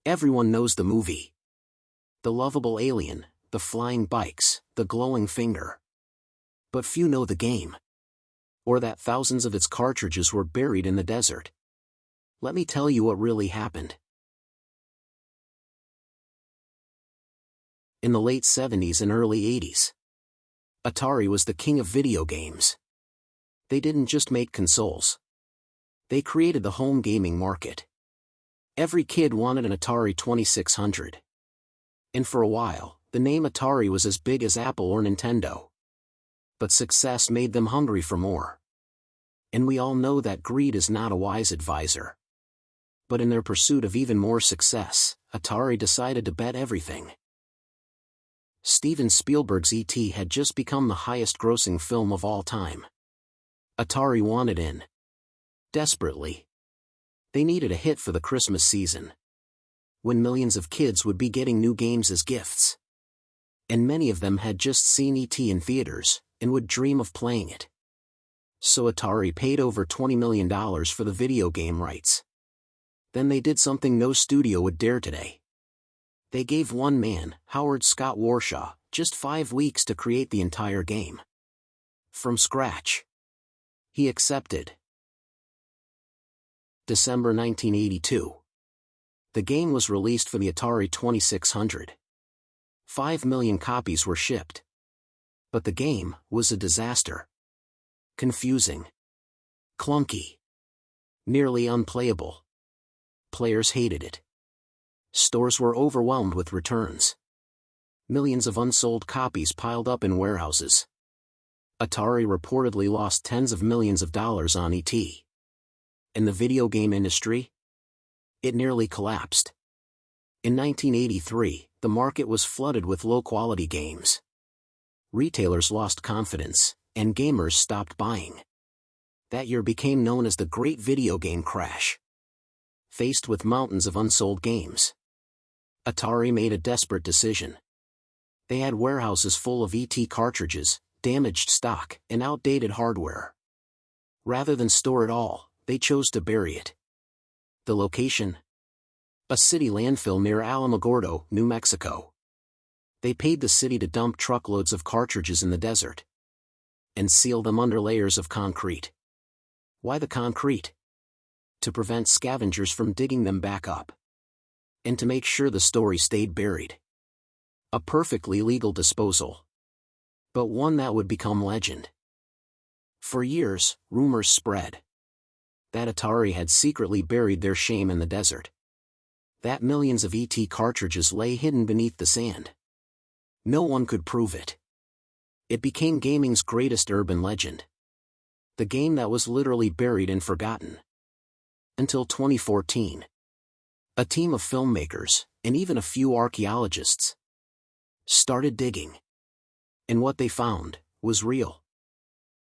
Everyone knows the movie. The lovable alien, the flying bikes, the glowing finger. But few know the game. Or that thousands of its cartridges were buried in the desert. Let me tell you what really happened. In the late 70s and early 80s, Atari was the king of video games. They didn't just make consoles. They created the home gaming market. Every kid wanted an Atari 2600. And for a while, the name Atari was as big as Apple or Nintendo. But success made them hungry for more. And we all know that greed is not a wise advisor. But in their pursuit of even more success, Atari decided to bet everything. Steven Spielberg's E.T. had just become the highest-grossing film of all time. Atari wanted in. Desperately. They needed a hit for the Christmas season, when millions of kids would be getting new games as gifts. And many of them had just seen E.T. in theaters, and would dream of playing it. So Atari paid over $20 million for the video game rights. Then they did something no studio would dare today. They gave one man, Howard Scott Warshaw, just 5 weeks to create the entire game. From scratch. He accepted. December 1982. The game was released for the Atari 2600. 5 million copies were shipped. But the game was a disaster. Confusing. Clunky. Nearly unplayable. Players hated it. Stores were overwhelmed with returns. Millions of unsold copies piled up in warehouses. Atari reportedly lost tens of millions of dollars on E.T. In the video game industry, it nearly collapsed. In 1983, the market was flooded with low-quality games. Retailers lost confidence, and gamers stopped buying. That year became known as the Great Video Game Crash. Faced with mountains of unsold games, Atari made a desperate decision. They had warehouses full of ET cartridges, damaged stock, and outdated hardware. Rather than store it all, they chose to bury it. The location? A city landfill near Alamogordo, New Mexico. They paid the city to dump truckloads of cartridges in the desert and seal them under layers of concrete. Why the concrete? To prevent scavengers from digging them back up. And to make sure the story stayed buried. A perfectly legal disposal. But one that would become legend. For years, rumors spread that Atari had secretly buried their shame in the desert. That millions of ET cartridges lay hidden beneath the sand. No one could prove it. It became gaming's greatest urban legend. The game that was literally buried and forgotten. Until 2014. A team of filmmakers, and even a few archaeologists, started digging. And what they found was real.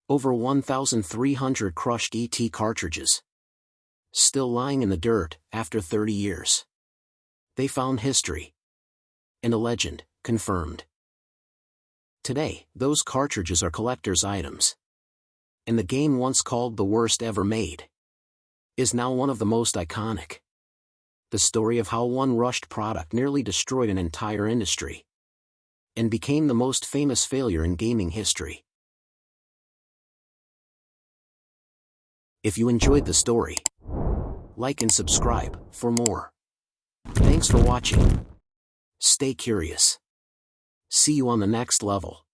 Over 1,300 crushed ET cartridges. Still lying in the dirt after 30 years. They found history. And a legend, confirmed. Today, those cartridges are collector's items. And the game once called the worst ever made is now one of the most iconic. The story of how one rushed product nearly destroyed an entire industry. And became the most famous failure in gaming history. If you enjoyed the story, like and subscribe for more. Thanks for watching. Stay curious. See you on the next level.